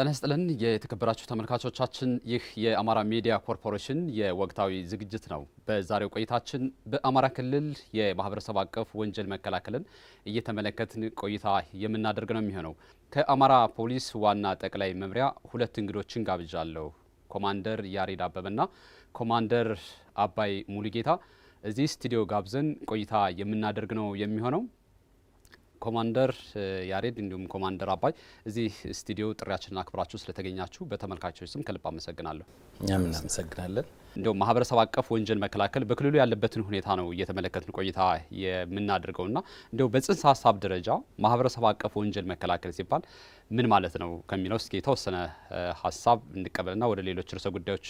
ተነስተልን የተከበራችሁ ተመልካቾቻችን ይህ የአማራ ሚዲያ ኮርፖሬሽን የወቅታዊ ዝግጅት ነው። በዛሬው ቆይታችን በአማራ ክልል የማህበረሰብ አቀፍ ወንጀል መከላከልን እየተመለከትን ቆይታ የምናደርግ ነው የሚሆነው። ከአማራ ፖሊስ ዋና ጠቅላይ መምሪያ ሁለት እንግዶችን ጋብዣለሁ። ኮማንደር ያሬድ አበበና ኮማንደር አባይ ሙሉጌታ እዚህ ስቱዲዮ ጋብዘን ቆይታ የምናደርግ ነው የሚሆነው። ኮማንደር ያሬድ እንዲሁም ኮማንደር አባይ እዚህ ስቱዲዮ ጥሪያችንን አክብራችሁ ስለተገኛችሁ በተመልካቾች ስም ከልብ አመሰግናለሁ። እኛም እናመሰግናለን። እንደው ማህበረሰብ አቀፍ ወንጀል መከላከል በክልሉ ያለበትን ሁኔታ ነው እየተመለከትን ቆይታ የምናደርገውና እንደው በጽንሰ ሀሳብ ደረጃ ማህበረሰብ አቀፍ ወንጀል መከላከል ሲባል ምን ማለት ነው ከሚለው እስኪ የተወሰነ ሀሳብ እንቀበልና ወደ ሌሎች ርዕሰ ጉዳዮች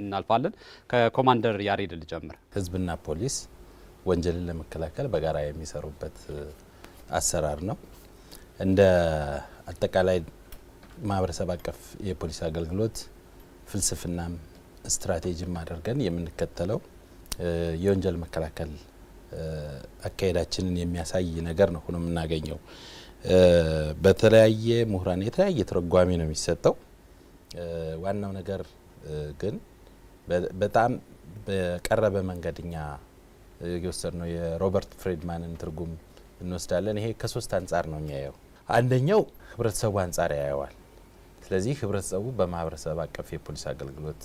እናልፋለን። ከኮማንደር ያሬድ ልጀምር። ህዝብና ፖሊስ ወንጀልን ለመከላከል በጋራ የሚሰሩበት አሰራር ነው። እንደ አጠቃላይ ማህበረሰብ አቀፍ የፖሊስ አገልግሎት ፍልስፍናም ስትራቴጂም አድርገን የምንከተለው የወንጀል መከላከል አካሄዳችንን የሚያሳይ ነገር ነው ሆኖ የምናገኘው። በተለያየ ምሁራን የተለያየ ተረጓሚ ነው የሚሰጠው። ዋናው ነገር ግን በጣም በቀረበ መንገድኛ የወሰድነው የሮበርት ፍሬድማንን ትርጉም እንወስዳለን። ይሄ ከሶስት አንጻር ነው የሚያየው። አንደኛው ህብረተሰቡ አንጻር ያየዋል። ስለዚህ ህብረተሰቡ በማህበረሰብ አቀፍ የፖሊስ አገልግሎት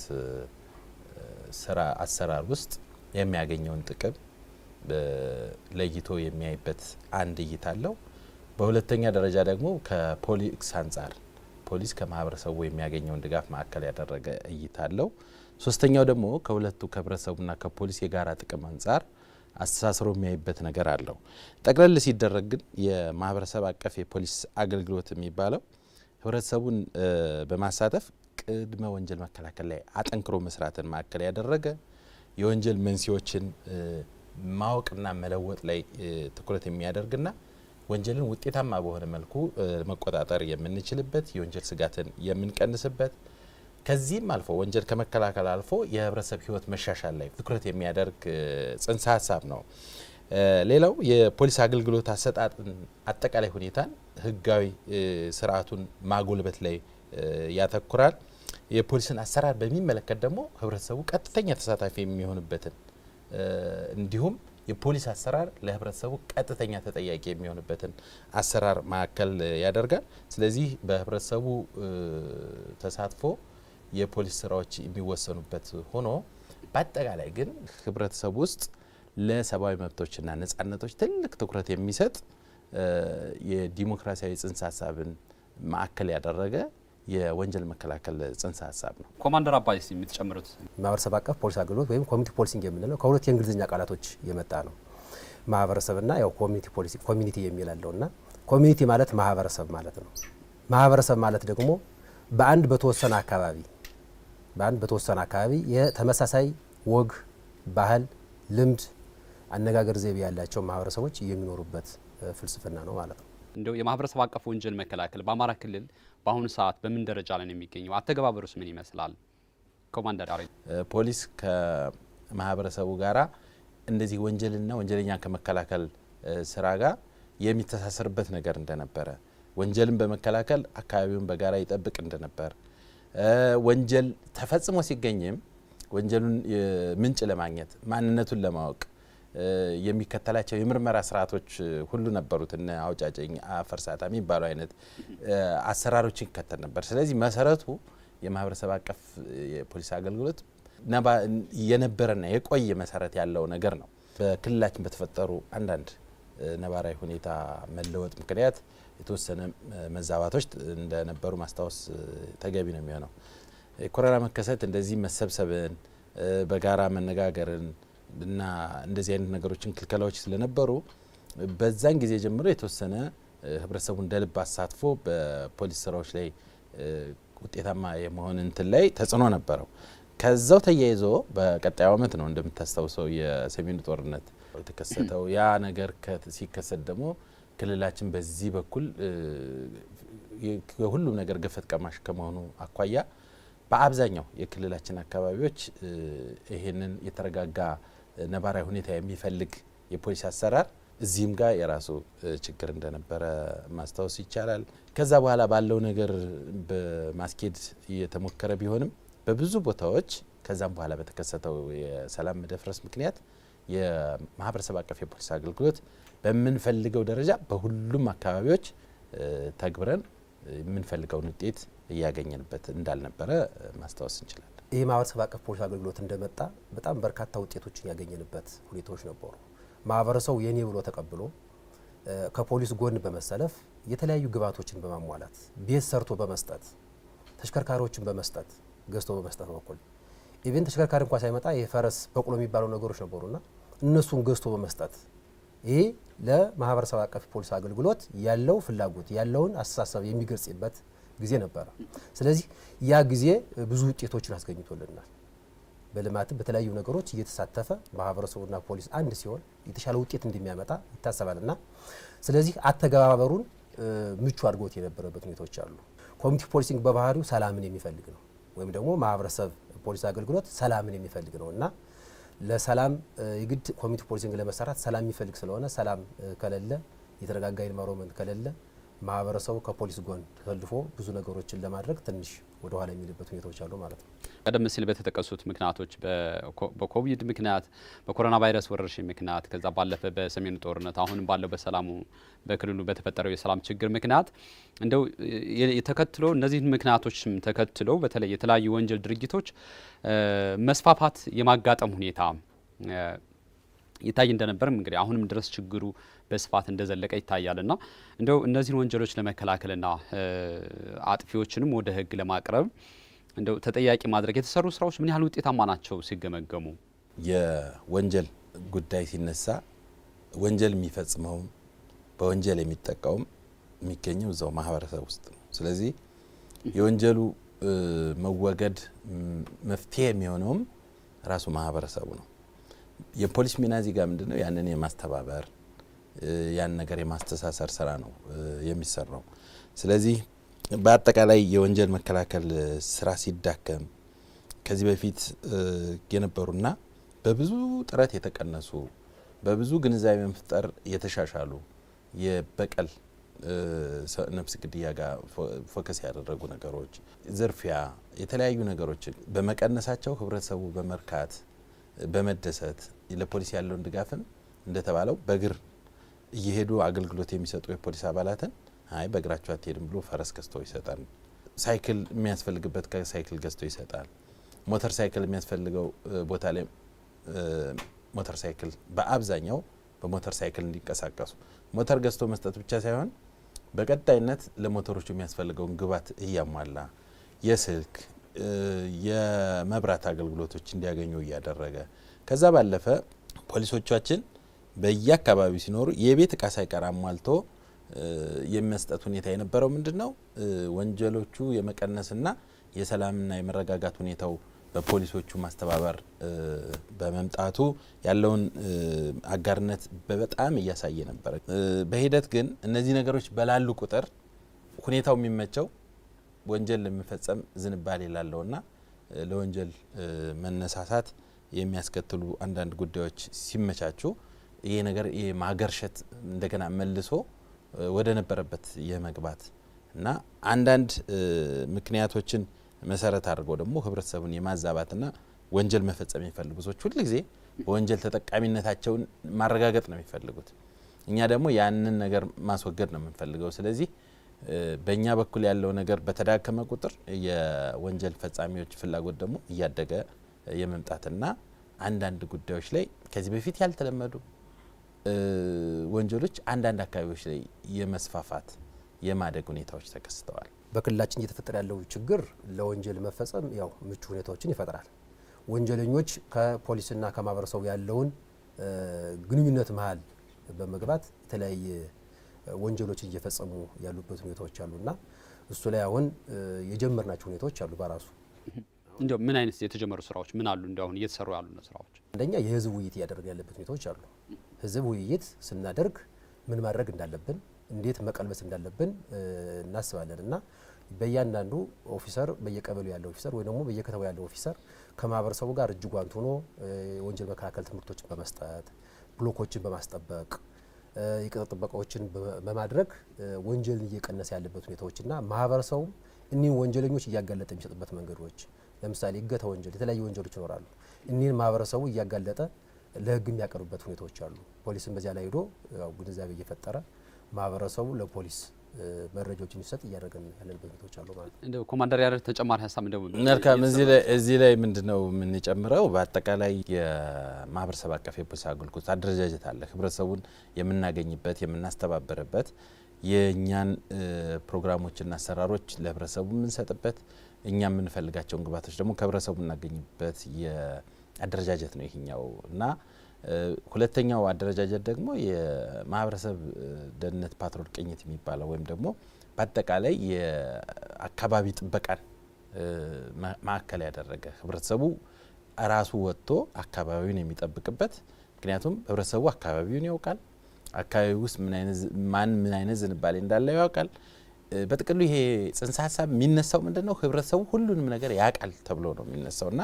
ስራ አሰራር ውስጥ የሚያገኘውን ጥቅም ለይቶ የሚያይበት አንድ እይታ አለው። በሁለተኛ ደረጃ ደግሞ ከፖሊስ አንጻር ፖሊስ ከማህበረሰቡ የሚያገኘውን ድጋፍ ማዕከል ያደረገ እይታ አለው። ሶስተኛው ደግሞ ከሁለቱ ከህብረተሰቡና ከፖሊስ የጋራ ጥቅም አንጻር አስተሳስሮ የሚያይበት ነገር አለው። ጠቅለል ሲደረግ ግን የማህበረሰብ አቀፍ የፖሊስ አገልግሎት የሚባለው ህብረተሰቡን በማሳተፍ ቅድመ ወንጀል መከላከል ላይ አጠንክሮ መስራትን ማዕከል ያደረገ የወንጀል መንስኤዎችን ማወቅና መለወጥ ላይ ትኩረት የሚያደርግና ወንጀልን ውጤታማ በሆነ መልኩ መቆጣጠር የምንችልበት የወንጀል ስጋትን የምንቀንስበት ከዚህም አልፎ ወንጀል ከመከላከል አልፎ የህብረተሰብ ህይወት መሻሻል ላይ ትኩረት የሚያደርግ ጽንሰ ሀሳብ ነው። ሌላው የፖሊስ አገልግሎት አሰጣጥን አጠቃላይ ሁኔታን ህጋዊ ስርዓቱን ማጎልበት ላይ ያተኩራል። የፖሊስን አሰራር በሚመለከት ደግሞ ህብረተሰቡ ቀጥተኛ ተሳታፊ የሚሆንበትን እንዲሁም የፖሊስ አሰራር ለህብረተሰቡ ቀጥተኛ ተጠያቂ የሚሆንበትን አሰራር ማዕከል ያደርጋል። ስለዚህ በህብረተሰቡ ተሳትፎ የፖሊስ ስራዎች የሚወሰኑበት ሆኖ በአጠቃላይ ግን ህብረተሰቡ ውስጥ ለሰብአዊ መብቶችና ነጻነቶች ትልቅ ትኩረት የሚሰጥ የዲሞክራሲያዊ ጽንሰ ሀሳብን ማዕከል ያደረገ የወንጀል መከላከል ጽንሰ ሀሳብ ነው። ኮማንደር አባይ የምትጨምሩት? ማህበረሰብ አቀፍ ፖሊስ አገልግሎት ወይም ኮሚኒቲ ፖሊሲንግ የምንለው ከሁለት የእንግሊዝኛ ቃላቶች የመጣ ነው። ማህበረሰብና ያው ኮሚኒቲ ፖሊሲንግ ኮሚኒቲ የሚል አለውና ኮሚኒቲ ማለት ማህበረሰብ ማለት ነው። ማህበረሰብ ማለት ደግሞ በአንድ በተወሰነ አካባቢ የተመሳሳይ ወግ፣ ባህል፣ ልምድ፣ አነጋገር ዘይቤ ያላቸው ማህበረሰቦች የሚኖሩበት ፍልስፍና ነው ማለት ነው። እንደው የማህበረሰብ አቀፍ ወንጀል መከላከል በአማራ ክልል በአሁኑ ሰዓት በምን ደረጃ ላይ ነው የሚገኘው? አተገባበሩስ ምን ይመስላል? ኮማንደር ያሬድ። ፖሊስ ከማህበረሰቡ ጋራ እንደዚህ ወንጀልና ወንጀለኛን ከመከላከል ስራ ጋር የሚተሳሰርበት ነገር እንደነበረ፣ ወንጀልን በመከላከል አካባቢውን በጋራ ይጠብቅ እንደነበር፣ ወንጀል ተፈጽሞ ሲገኝም ወንጀሉን ምንጭ ለማግኘት ማንነቱን ለማወቅ የሚከተላቸው የምርመራ ስርዓቶች ሁሉ ነበሩት። እነ አውጫጭኝ፣ አፈርሳታ የሚባሉ አይነት አሰራሮችን ይከተል ነበር። ስለዚህ መሰረቱ የማህበረሰብ አቀፍ የፖሊስ አገልግሎት የነበረና የቆየ መሰረት ያለው ነገር ነው። በክልላችን በተፈጠሩ አንዳንድ ነባራዊ ሁኔታ መለወጥ ምክንያት የተወሰነ መዛባቶች እንደነበሩ ማስታወስ ተገቢ ነው የሚሆነው። የኮሮና መከሰት እንደዚህ መሰብሰብን፣ በጋራ መነጋገርን እና እንደዚህ አይነት ነገሮችን ክልከላዎች ስለነበሩ በዛን ጊዜ ጀምሮ የተወሰነ ህብረተሰቡን እንደልብ አሳትፎ በፖሊስ ስራዎች ላይ ውጤታማ የመሆን እንትን ላይ ተጽዕኖ ነበረው። ከዛው ተያይዞ በቀጣዩ ዓመት ነው እንደምታስታውሰው የሰሜኑ ጦርነት የተከሰተው። ያ ነገር ሲከሰት ደግሞ ክልላችን በዚህ በኩል ሁሉም ነገር ገፈት ቀማሽ ከመሆኑ አኳያ በአብዛኛው የክልላችን አካባቢዎች ይሄንን የተረጋጋ ነባራዊ ሁኔታ የሚፈልግ የፖሊስ አሰራር እዚህም ጋር የራሱ ችግር እንደነበረ ማስታወስ ይቻላል። ከዛ በኋላ ባለው ነገር በማስኬድ እየተሞከረ ቢሆንም በብዙ ቦታዎች ከዛም በኋላ በተከሰተው የሰላም መደፍረስ ምክንያት የማህበረሰብ አቀፍ የፖሊስ አገልግሎት በምንፈልገው ደረጃ በሁሉም አካባቢዎች ተግብረን የምንፈልገውን ውጤት እያገኘንበት እንዳልነበረ ማስታወስ እንችላለን። ይህ ማህበረሰብ አቀፍ ፖሊስ አገልግሎት እንደመጣ በጣም በርካታ ውጤቶችን ያገኘንበት ሁኔታዎች ነበሩ። ማህበረሰቡ የኔ ብሎ ተቀብሎ ከፖሊስ ጎን በመሰለፍ የተለያዩ ግብዓቶችን በማሟላት ቤት ሰርቶ በመስጠት ተሽከርካሪዎችን በመስጠት ገዝቶ በመስጠት በኩል ኢቨን ተሽከርካሪ እንኳን ሳይመጣ የፈረስ በቅሎ የሚባሉ ነገሮች ነበሩና እነሱን ገዝቶ በመስጠት ይሄ ለማህበረሰብ አቀፍ ፖሊስ አገልግሎት ያለው ፍላጎት ያለውን አስተሳሰብ የሚገልጽበት ጊዜ ነበረ። ስለዚህ ያ ጊዜ ብዙ ውጤቶችን አስገኝቶልናል። በልማት በተለያዩ ነገሮች እየተሳተፈ ማህበረሰቡና ፖሊስ አንድ ሲሆን የተሻለ ውጤት እንደሚያመጣ ይታሰባልና ስለዚህ አተገባበሩን ምቹ አድርጎት የነበረበት ሁኔታዎች አሉ። ኮሚኒቲ ፖሊሲንግ በባህሪው ሰላምን የሚፈልግ ነው፣ ወይም ደግሞ ማህበረሰብ ፖሊስ አገልግሎት ሰላምን የሚፈልግ ነውና ለሰላም የግድ ኮሚኒቲ ፖሊሲንግ ለመሰራት ሰላም የሚፈልግ ስለሆነ ሰላም ከሌለ የተረጋጋ ኢንቫይሮንመንት ከሌለ ማህበረሰቡ ከፖሊስ ጎን ተሰልፎ ብዙ ነገሮችን ለማድረግ ትንሽ ወደ ኋላ የሚልበት ሁኔታዎች አሉ ማለት ነው። ቀደም ሲል በተጠቀሱት ምክንያቶች በኮቪድ ምክንያት፣ በኮሮና ቫይረስ ወረርሽኝ ምክንያት፣ ከዛ ባለፈ በሰሜኑ ጦርነት፣ አሁን ባለው በሰላሙ በክልሉ በተፈጠረው የሰላም ችግር ምክንያት እንደው የተከትሎ እነዚህን ምክንያቶችም ተከትሎ በተለይ የተለያዩ ወንጀል ድርጊቶች መስፋፋት የማጋጠም ሁኔታ ይታይ እንደነበርም እንግዲህ አሁንም ድረስ ችግሩ በስፋት እንደዘለቀ ይታያልና እንደው እነዚህን ወንጀሎች ለመከላከልና አጥፊዎችንም ወደ ሕግ ለማቅረብ እንደው ተጠያቂ ማድረግ የተሰሩ ስራዎች ምን ያህል ውጤታማ ናቸው ሲገመገሙ? የወንጀል ጉዳይ ሲነሳ ወንጀል የሚፈጽመውም በወንጀል የሚጠቃውም የሚገኘው እዛው ማህበረሰብ ውስጥ ነው። ስለዚህ የወንጀሉ መወገድ መፍትሄ የሚሆነውም ራሱ ማህበረሰቡ ነው። የፖሊስ ሚና እዚህ ጋር ምንድነው? ያንን የማስተባበር ያን ነገር የማስተሳሰር ስራ ነው የሚሰራው። ስለዚህ በአጠቃላይ የወንጀል መከላከል ስራ ሲዳከም ከዚህ በፊት የነበሩና በብዙ ጥረት የተቀነሱ በብዙ ግንዛቤ መፍጠር የተሻሻሉ የበቀል ነፍስ ግድያ ጋር ፎከስ ያደረጉ ነገሮች፣ ዝርፊያ፣ የተለያዩ ነገሮችን በመቀነሳቸው ህብረተሰቡ በመርካት በመደሰት ለፖሊስ ያለውን ድጋፍም እንደተባለው በእግር እየሄዱ አገልግሎት የሚሰጡ የፖሊስ አባላትን አይ በእግራቸው አትሄድም ብሎ ፈረስ ገዝቶ ይሰጣል። ሳይክል የሚያስፈልግበት ሳይክል ገዝቶ ይሰጣል። ሞተር ሳይክል የሚያስፈልገው ቦታ ላይ ሞተር ሳይክል በአብዛኛው በሞተር ሳይክል እንዲንቀሳቀሱ ሞተር ገዝቶ መስጠት ብቻ ሳይሆን በቀጣይነት ለሞተሮቹ የሚያስፈልገውን ግብዓት እያሟላ የስልክ የመብራት አገልግሎቶች እንዲያገኙ እያደረገ ከዛ ባለፈ ፖሊሶቻችን በየአካባቢው ሲኖሩ የቤት እቃ ሳይቀር አሟልቶ የሚመስጠት ሁኔታ የነበረው ምንድነው? ወንጀሎቹ የመቀነስና የሰላምና የመረጋጋት ሁኔታው በፖሊሶቹ ማስተባበር በመምጣቱ ያለውን አጋርነት በጣም እያሳየ ነበር። በሂደት ግን እነዚህ ነገሮች በላሉ ቁጥር ሁኔታው የሚመቸው ወንጀል ለመፈጸም ዝንባሌ ላለውና ለወንጀል መነሳሳት የሚያስከትሉ አንዳንድ ጉዳዮች ሲመቻቹ ይሄ ነገር የማገርሸት እንደገና መልሶ ወደ ነበረበት የመግባት እና አንዳንድ ምክንያቶችን መሰረት አድርገው ደግሞ ህብረተሰቡን የማዛባትና ወንጀል መፈጸም የሚፈልጉ ሰዎች ሁሉ ጊዜ በወንጀል ተጠቃሚነታቸውን ማረጋገጥ ነው የሚፈልጉት። እኛ ደግሞ ያንን ነገር ማስወገድ ነው የምንፈልገው። ስለዚህ በእኛ በኩል ያለው ነገር በተዳከመ ቁጥር የወንጀል ፈጻሚዎች ፍላጎት ደግሞ እያደገ የመምጣትና አንዳንድ ጉዳዮች ላይ ከዚህ በፊት ያልተለመዱ ወንጀሎች አንዳንድ አካባቢዎች ላይ የመስፋፋት የማደግ ሁኔታዎች ተከስተዋል። በክልላችን እየተፈጠረ ያለው ችግር ለወንጀል መፈጸም ያው ምቹ ሁኔታዎችን ይፈጥራል። ወንጀለኞች ከፖሊስና ከማህበረሰቡ ያለውን ግንኙነት መሀል በመግባት የተለያየ ወንጀሎችን እየፈጸሙ ያሉበት ሁኔታዎች አሉና እሱ ላይ አሁን የጀመርናቸው ሁኔታዎች አሉ። በራሱ እንደው ምን አይነት የተጀመሩ ስራዎች ምን አሉ? እንደው አሁን እየተሰሩ ያሉ ስራዎች አንደኛ የህዝብ ውይይት እያደረገ ያለበት ሁኔታዎች አሉ። ህዝብ ውይይት ስናደርግ ምን ማድረግ እንዳለብን እንዴት መቀልበስ እንዳለብን እናስባለን እና በእያንዳንዱ ኦፊሰር በየቀበሌው ያለው ኦፊሰር ወይ ደግሞ በየከተማው ያለው ኦፊሰር ከማህበረሰቡ ጋር እጅ ጓንት ሆኖ ወንጀል መከላከል ትምህርቶችን በመስጠት ብሎኮችን በማስጠበቅ የቅጥር ጥበቃዎችን በማድረግ ወንጀልን እየቀነሰ ያለበት ሁኔታዎችና ማህበረሰቡ እኒህን ወንጀለኞች እያጋለጠ የሚሰጥበት መንገዶች ለምሳሌ እገታ ወንጀል የተለያዩ ወንጀሎች ይኖራሉ። እኒህን ማህበረሰቡ እያጋለጠ ለህግ የሚያቀርብበት ሁኔታዎች አሉ። ፖሊስም በዚያ ላይ ሄዶ ግንዛቤ እየፈጠረ ማህበረሰቡ ለፖሊስ መረጃዎችን እንዲሰጥ እያደረገን ያለንበት ሁኔታዎች አሉ ማለት ነው። እንደው ኮማንደር ያደረግ ተጨማሪ ሀሳብ እንደው መልካም እዚህ ላይ ምንድነው የምንጨምረው በአጠቃላይ የማህበረሰብ አቀፍ የፖሊስ አገልግሎት አደረጃጀት አለ። ህብረተሰቡን የምናገኝበት የምናስተባበረበት የኛን ፕሮግራሞችና አሰራሮች ለህብረተሰቡ የምንሰጥበት እኛ የምንፈልጋቸውን ግባቶች ደግሞ ከህብረተሰቡ የምናገኝበት የአደረጃጀት ነው ይሄኛው እና ሁለተኛው አደረጃጀት ደግሞ የማህበረሰብ ደህንነት ፓትሮል ቅኝት የሚባለው ወይም ደግሞ በአጠቃላይ የአካባቢ ጥበቃን ማዕከል ያደረገ ህብረተሰቡ ራሱ ወጥቶ አካባቢውን የሚጠብቅበት ምክንያቱም ህብረተሰቡ አካባቢውን ያውቃል። አካባቢ ውስጥ ምን አይነት ዝንባሌ እንዳለ ያውቃል። በጥቅሉ ይሄ ጽንሰ ሀሳብ የሚነሳው ምንድነው ህብረተሰቡ ሁሉንም ነገር ያውቃል ተብሎ ነው የሚነሳውና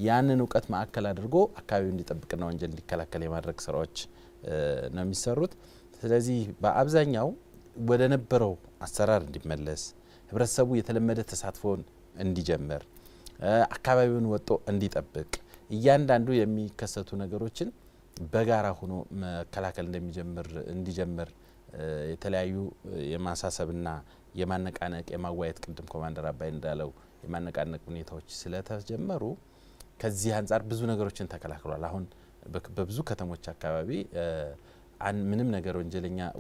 ያንን እውቀት ማዕከል አድርጎ አካባቢውን እንዲጠብቅና ወንጀል እንዲከላከል የማድረግ ስራዎች ነው የሚሰሩት። ስለዚህ በአብዛኛው ወደ ነበረው አሰራር እንዲመለስ ህብረተሰቡ የተለመደ ተሳትፎን እንዲጀምር አካባቢውን ወጥቶ እንዲጠብቅ እያንዳንዱ የሚከሰቱ ነገሮችን በጋራ ሆኖ መከላከል እንዲጀምር የተለያዩ የማሳሰብና የማነቃነቅ የማዋየት ቅድም ኮማንደር አባይ እንዳለው የማነቃነቅ ሁኔታዎች ስለተጀመሩ ከዚህ አንጻር ብዙ ነገሮችን ተከላክሏል። አሁን በብዙ ከተሞች አካባቢ ምንም ነገር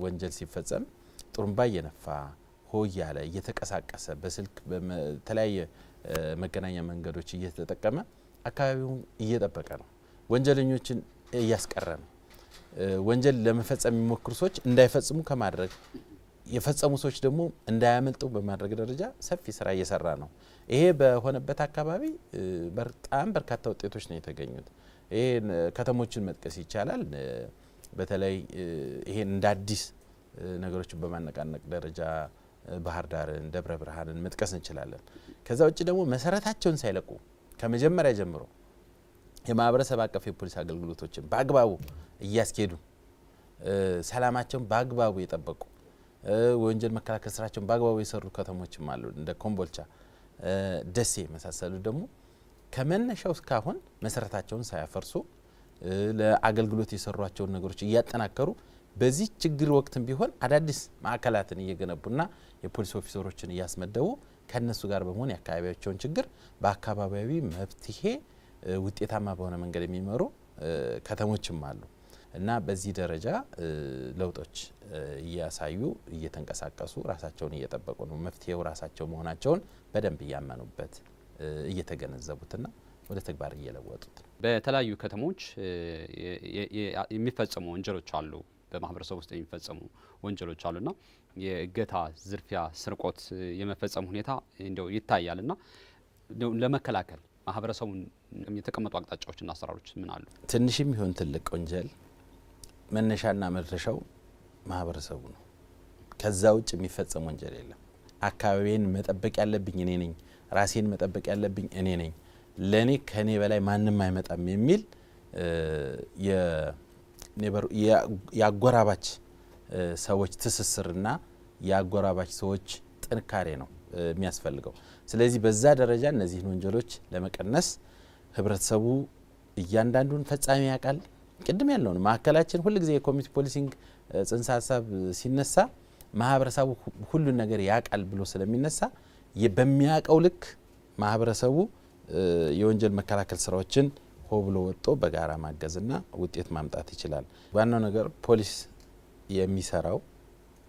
ወንጀል ሲፈጸም ጥሩምባ እየነፋ ሆይ ያለ እየተቀሳቀሰ በስልክ በተለያየ መገናኛ መንገዶች እየተጠቀመ አካባቢውን እየጠበቀ ነው። ወንጀለኞችን እያስቀረ ነው። ወንጀል ለመፈጸም የሚሞክሩ ሰዎች እንዳይፈጽሙ ከማድረግ የፈጸሙ ሰዎች ደግሞ እንዳያመልጡ በማድረግ ደረጃ ሰፊ ስራ እየሰራ ነው። ይሄ በሆነበት አካባቢ በጣም በርካታ ውጤቶች ነው የተገኙት። ይሄ ከተሞችን መጥቀስ ይቻላል። በተለይ ይሄን እንደ አዲስ ነገሮችን በማነቃነቅ ደረጃ ባህር ዳርን፣ ደብረ ብርሃንን መጥቀስ እንችላለን። ከዛ ውጭ ደግሞ መሰረታቸውን ሳይለቁ ከመጀመሪያ ጀምሮ የማህበረሰብ አቀፍ የፖሊስ አገልግሎቶችን በአግባቡ እያስኬዱ ሰላማቸውን በአግባቡ የጠበቁ ወንጀል መከላከል ስራቸውን በአግባቡ የሰሩ ከተሞችም አሉ። እንደ ኮምቦልቻ፣ ደሴ መሳሰሉ ደግሞ ከመነሻው እስካሁን መሰረታቸውን ሳያፈርሱ ለአገልግሎት የሰሯቸውን ነገሮች እያጠናከሩ በዚህ ችግር ወቅትም ቢሆን አዳዲስ ማዕከላትን እየገነቡና የፖሊስ ኦፊሰሮችን እያስመደቡ ከነሱ ጋር በመሆን የአካባቢያቸውን ችግር በአካባቢያዊ መፍትሄ ውጤታማ በሆነ መንገድ የሚመሩ ከተሞችም አሉ እና በዚህ ደረጃ ለውጦች እያሳዩ እየተንቀሳቀሱ ራሳቸውን እየጠበቁ ነው። መፍትሄው ራሳቸው መሆናቸውን በደንብ እያመኑበት እየተገነዘቡትና ወደ ተግባር እየለወጡት ነው። በተለያዩ ከተሞች የሚፈጸሙ ወንጀሎች አሉ። በማህበረሰብ ውስጥ የሚፈጸሙ ወንጀሎች አሉና የእገታ፣ ዝርፊያ፣ ስርቆት የመፈጸሙ ሁኔታ እንደው ይታያልና ለመከላከል ማህበረሰቡን የተቀመጡ አቅጣጫዎችና አሰራሮች ምን አሉ? ትንሽም ይሁን ትልቅ ወንጀል መነሻና መድረሻው ማህበረሰቡ ነው። ከዛ ውጭ የሚፈጸም ወንጀል የለም። አካባቢን መጠበቅ ያለብኝ እኔ ነኝ፣ ራሴን መጠበቅ ያለብኝ እኔ ነኝ፣ ለኔ ከኔ በላይ ማንም አይመጣም የሚል የአጎራባች ሰዎች ትስስርና የአጎራባች ሰዎች ጥንካሬ ነው የሚያስፈልገው። ስለዚህ በዛ ደረጃ እነዚህን ወንጀሎች ለመቀነስ ህብረተሰቡ እያንዳንዱን ፈጻሚ ያውቃል። ቅድም ያለውን ማዕከላችን ሁልጊዜ የኮሚኒቲ ፖሊሲንግ ጽንሰ ሀሳብ ሲነሳ ማህበረሰቡ ሁሉን ነገር ያውቃል ብሎ ስለሚነሳ በሚያውቀው ልክ ማህበረሰቡ የወንጀል መከላከል ስራዎችን ሆ ብሎ ወጥቶ በጋራ ማገዝና ውጤት ማምጣት ይችላል። ዋናው ነገር ፖሊስ የሚሰራው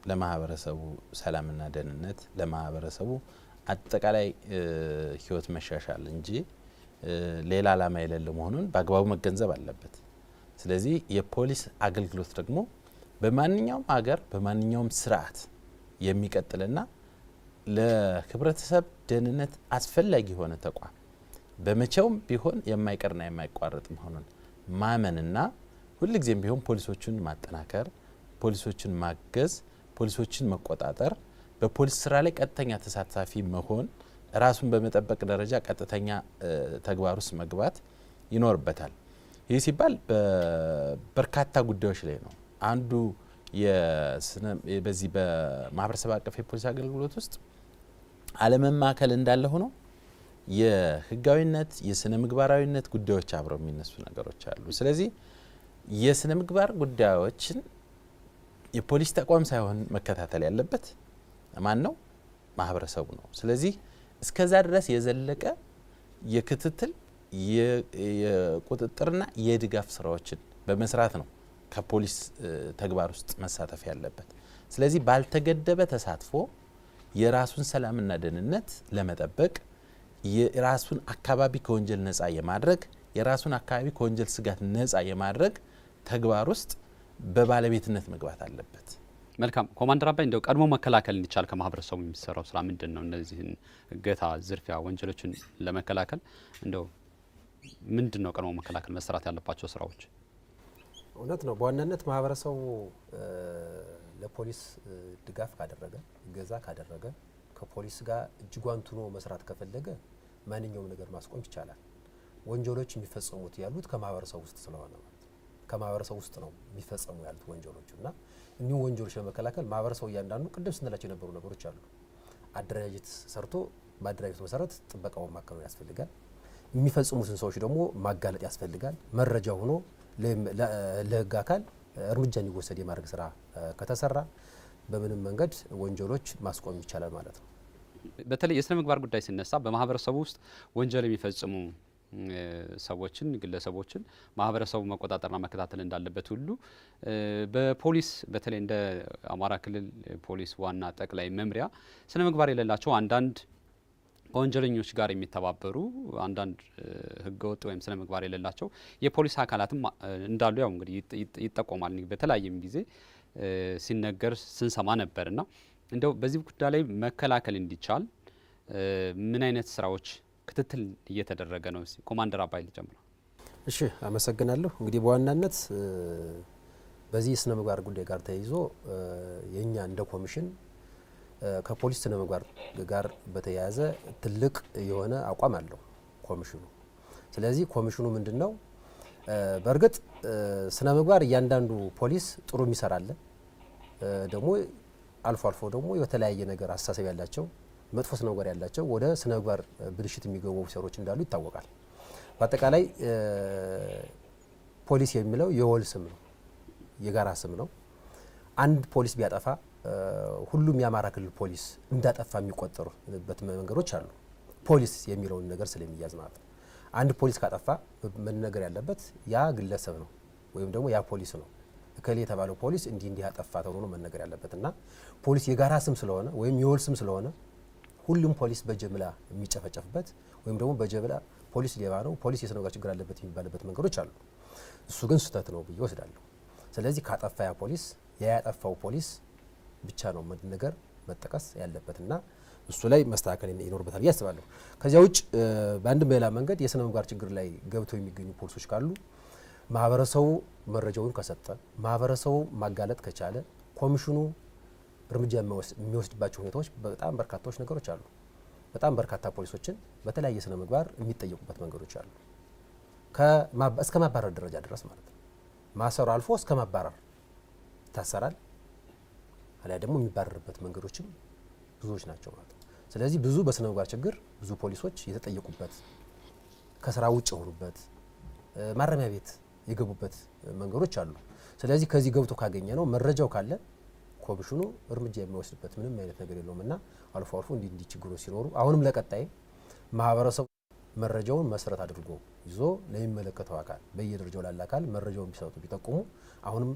ለማህበረሰቡ ሰላምና ደህንነት፣ ለማህበረሰቡ አጠቃላይ ህይወት መሻሻል እንጂ ሌላ ዓላማ የሌለው መሆኑን በአግባቡ መገንዘብ አለበት። ስለዚህ የፖሊስ አገልግሎት ደግሞ በማንኛውም ሀገር በማንኛውም ስርዓት የሚቀጥልና ለህብረተሰብ ደህንነት አስፈላጊ የሆነ ተቋም በመቼውም ቢሆን የማይቀርና የማይቋረጥ መሆኑን ማመንና ሁልጊዜም ቢሆን ፖሊሶችን ማጠናከር፣ ፖሊሶችን ማገዝ፣ ፖሊሶችን መቆጣጠር፣ በፖሊስ ስራ ላይ ቀጥተኛ ተሳታፊ መሆን፣ ራሱን በመጠበቅ ደረጃ ቀጥተኛ ተግባር ውስጥ መግባት ይኖርበታል። ይህ ሲባል በርካታ ጉዳዮች ላይ ነው። አንዱ በዚህ በማህበረሰብ አቀፍ የፖሊስ አገልግሎት ውስጥ አለመማከል እንዳለ ሆኖ የህጋዊነት የስነ ምግባራዊነት ጉዳዮች አብረው የሚነሱ ነገሮች አሉ። ስለዚህ የስነ ምግባር ጉዳዮችን የፖሊስ ተቋም ሳይሆን መከታተል ያለበት ማን ነው? ማህበረሰቡ ነው። ስለዚህ እስከዛ ድረስ የዘለቀ የክትትል የቁጥጥርና የድጋፍ ስራዎችን በመስራት ነው ከፖሊስ ተግባር ውስጥ መሳተፍ ያለበት። ስለዚህ ባልተገደበ ተሳትፎ የራሱን ሰላምና ደህንነት ለመጠበቅ የራሱን አካባቢ ከወንጀል ነፃ የማድረግ የራሱን አካባቢ ከወንጀል ስጋት ነፃ የማድረግ ተግባር ውስጥ በባለቤትነት መግባት አለበት። መልካም ኮማንደር አባይ እንደው ቀድሞ መከላከል እንዲቻል ከማህበረሰቡ የሚሰራው ስራ ምንድነው? እነዚህን እገታ፣ ዝርፊያ ወንጀሎችን ለመከላከል እንደው ምንድነው ቀድሞ መከላከል መሰራት ያለባቸው ስራዎች? እውነት ነው። በዋናነት ማህበረሰቡ ለፖሊስ ድጋፍ ካደረገ እገዛ ካደረገ ከፖሊስ ጋር እጅጓን ቱኖ መስራት ከፈለገ ማንኛውም ነገር ማስቆም ይቻላል። ወንጀሎች የሚፈጸሙት ያሉት ከማህበረሰቡ ውስጥ ስለሆነ ከማህበረሰቡ ውስጥ ነው የሚፈጸሙ ያሉት ወንጀሎች እና እኒሁ ወንጀሎች ለመከላከል ማህበረሰቡ እያንዳንዱ ቅድም ስንላቸው የነበሩ ነገሮች አሉ። አደረጃጀት ሰርቶ በአደረጃጀቱ መሰረት ጥበቃውን ማከናወን ያስፈልጋል። የሚፈጽሙትን ሰዎች ደግሞ ማጋለጥ ያስፈልጋል። መረጃ ሆኖ ለህግ አካል እርምጃ እንዲወሰድ የማድረግ ስራ ከተሰራ በምንም መንገድ ወንጀሎች ማስቆም ይቻላል ማለት ነው። በተለይ የስነ ምግባር ጉዳይ ሲነሳ በማህበረሰቡ ውስጥ ወንጀል የሚፈጽሙ ሰዎችን ግለሰቦችን ማህበረሰቡ መቆጣጠርና መከታተል እንዳለበት ሁሉ በፖሊስ በተለይ እንደ አማራ ክልል ፖሊስ ዋና ጠቅላይ መምሪያ ስነ ምግባር የሌላቸው አንዳንድ ከወንጀለኞች ጋር የሚተባበሩ አንዳንድ ህገወጥ ወይም ስነ ምግባር የሌላቸው የፖሊስ አካላትም እንዳሉ ያው እንግዲህ ይጠቆማል። በተለያየም ጊዜ ሲነገር ስንሰማ ነበርና እንደው በዚህ ጉዳይ ላይ መከላከል እንዲቻል ምን አይነት ስራዎች ክትትል እየተደረገ ነው? ኮማንደር አባይ ልጀምር። እሺ፣ አመሰግናለሁ። እንግዲህ በዋናነት በዚህ ስነ ምግባር ጉዳይ ጋር ተያይዞ የኛ እንደ ኮሚሽን ከፖሊስ ስነ ምግባር ጋር በተያያዘ ትልቅ የሆነ አቋም አለው ኮሚሽኑ። ስለዚህ ኮሚሽኑ ምንድነው በእርግጥ ስነ ምግባር እያንዳንዱ ፖሊስ ጥሩ የሚሰራለ ደግሞ አልፎ አልፎ ደግሞ የተለያየ ነገር አስተሳሰብ ያላቸው መጥፎ ስነ ምግባር ያላቸው ወደ ስነ ምግባር ብልሽት የሚገቡ ኦፊሰሮች እንዳሉ ይታወቃል። በአጠቃላይ ፖሊስ የሚለው የወል ስም ነው፣ የጋራ ስም ነው። አንድ ፖሊስ ቢያጠፋ ሁሉም የአማራ ክልል ፖሊስ እንዳጠፋ የሚቆጠሩበት መንገዶች አሉ። ፖሊስ የሚለውን ነገር ስለሚያዝ ማለት ነው። አንድ ፖሊስ ካጠፋ መነገር ያለበት ያ ግለሰብ ነው ወይም ደግሞ ያ ፖሊስ ነው። እከሌ የተባለው ፖሊስ እንዲህ ያጠፋ ተብሎ ነው መነገር ያለበት እና ፖሊስ የጋራ ስም ስለሆነ ወይም የወል ስም ስለሆነ ሁሉም ፖሊስ በጀምላ የሚጨፈጨፍበት ወይም ደግሞ በጀምላ ፖሊስ ሌባ ነው፣ ፖሊስ የስነ ምግባር ችግር አለበት የሚባልበት መንገዶች አሉ። እሱ ግን ስህተት ነው ብዬ ወስዳለሁ። ስለዚህ ካጠፋ ያ ፖሊስ ያጠፋው ፖሊስ ብቻ ነው ነገር መጠቀስ ያለበትና እሱ ላይ መስተካከል ይኖርበታል ብዬ አስባለሁ። ከዚያ ውጭ በአንድም በሌላ መንገድ የስነ ምግባር ችግር ላይ ገብተው የሚገኙ ፖሊሶች ካሉ ማህበረሰቡ መረጃውን ከሰጠ ማህበረሰቡ ማጋለጥ ከቻለ ኮሚሽኑ እርምጃ የሚወስድባቸው ሁኔታዎች በጣም በርካታዎች ነገሮች አሉ። በጣም በርካታ ፖሊሶችን በተለያየ ስነ ምግባር የሚጠየቁበት መንገዶች አሉ። እስከ ማባረር ደረጃ ድረስ ማለት ነው። ማሰሩ አልፎ እስከ ማባረር ይታሰራል። አሊያ ደግሞ የሚባረርበት መንገዶችም ብዙዎች ናቸው ማለት ነው። ስለዚህ ብዙ በስነ ምግባር ችግር ብዙ ፖሊሶች የተጠየቁበት፣ ከስራ ውጭ የሆኑበት፣ ማረሚያ ቤት የገቡበት መንገዶች አሉ። ስለዚህ ከዚህ ገብቶ ካገኘ ነው መረጃው ካለ ኮሚሽኑ እርምጃ የሚወስድበት ምንም አይነት ነገር የለውም እና አልፎ አልፎ እንዲህ ችግሮች ሲኖሩ አሁንም ለቀጣይ ማህበረሰቡ መረጃውን መሰረት አድርጎ ይዞ ለሚመለከተው አካል በየደረጃው ላለ አካል መረጃውን ቢሰጡ ቢጠቁሙ አሁንም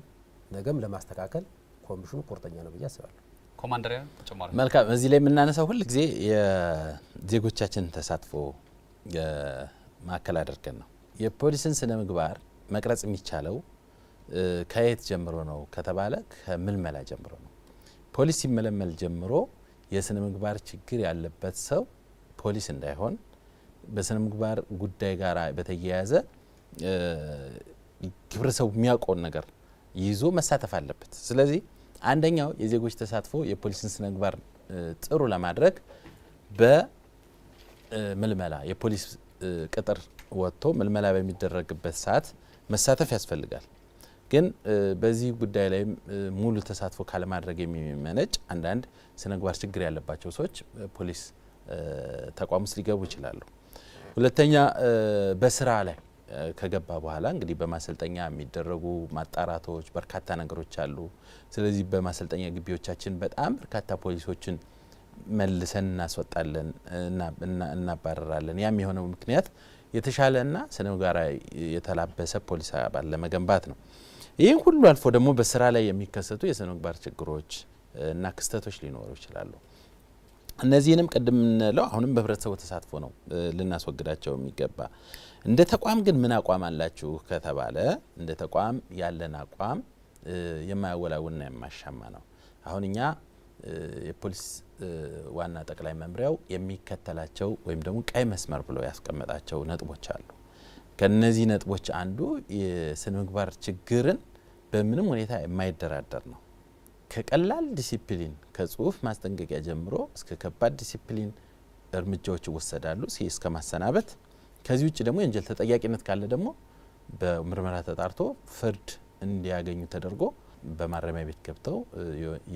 ነገም ለማስተካከል ኮሚሽኑ ቁርጠኛ ነው ብዬ አስባለሁ። ኮማንደር ተጨማሪ መልካም። እዚህ ላይ የምናነሳው ሁል ጊዜ የዜጎቻችን ተሳትፎ ማዕከል አድርገን ነው። የፖሊስን ስነ ምግባር መቅረጽ የሚቻለው ከየት ጀምሮ ነው ከተባለ ከምልመላ ጀምሮ ነው። ፖሊስ ሲመለመል ጀምሮ የስነ ምግባር ችግር ያለበት ሰው ፖሊስ እንዳይሆን በስነ ምግባር ጉዳይ ጋር በተያያዘ ህብረተሰቡ የሚያውቀውን ነገር ይዞ መሳተፍ አለበት። ስለዚህ አንደኛው የዜጎች ተሳትፎ የፖሊስን ስነ ምግባር ጥሩ ለማድረግ በምልመላ የፖሊስ ቅጥር ወጥቶ ምልመላ በሚደረግበት ሰዓት መሳተፍ ያስፈልጋል። ግን በዚህ ጉዳይ ላይ ሙሉ ተሳትፎ ካለማድረግ የሚመነጭ አንዳንድ ስነምግባር ችግር ያለባቸው ሰዎች ፖሊስ ተቋም ውስጥ ሊገቡ ይችላሉ። ሁለተኛ በስራ ላይ ከገባ በኋላ እንግዲህ በማሰልጠኛ የሚደረጉ ማጣራቶች በርካታ ነገሮች አሉ። ስለዚህ በማሰልጠኛ ግቢዎቻችን በጣም በርካታ ፖሊሶችን መልሰን እናስወጣለን እናባረራለን። ያም የሆነው ምክንያት የተሻለና ስነምግባር የተላበሰ ፖሊስ አባል ለመገንባት ነው። ይህን ሁሉ አልፎ ደግሞ በስራ ላይ የሚከሰቱ የስነምግባር ችግሮች እና ክስተቶች ሊኖሩ ይችላሉ። እነዚህንም ቅድም እንለው አሁንም በህብረተሰቡ ተሳትፎ ነው ልናስወግዳቸው የሚገባ። እንደ ተቋም ግን ምን አቋም አላችሁ ከተባለ እንደ ተቋም ያለን አቋም የማያወላውልና የማያሻማ ነው። አሁን እኛ የፖሊስ ዋና ጠቅላይ መምሪያው የሚከተላቸው ወይም ደግሞ ቀይ መስመር ብሎ ያስቀመጣቸው ነጥቦች አሉ። ከነዚህ ነጥቦች አንዱ የስነምግባር ችግርን በምንም ሁኔታ የማይደራደር ነው። ከቀላል ዲሲፕሊን ከጽሁፍ ማስጠንቀቂያ ጀምሮ እስከ ከባድ ዲሲፕሊን እርምጃዎች ይወሰዳሉ እስከ ማሰናበት። ከዚህ ውጭ ደግሞ የወንጀል ተጠያቂነት ካለ ደግሞ በምርመራ ተጣርቶ ፍርድ እንዲያገኙ ተደርጎ በማረሚያ ቤት ገብተው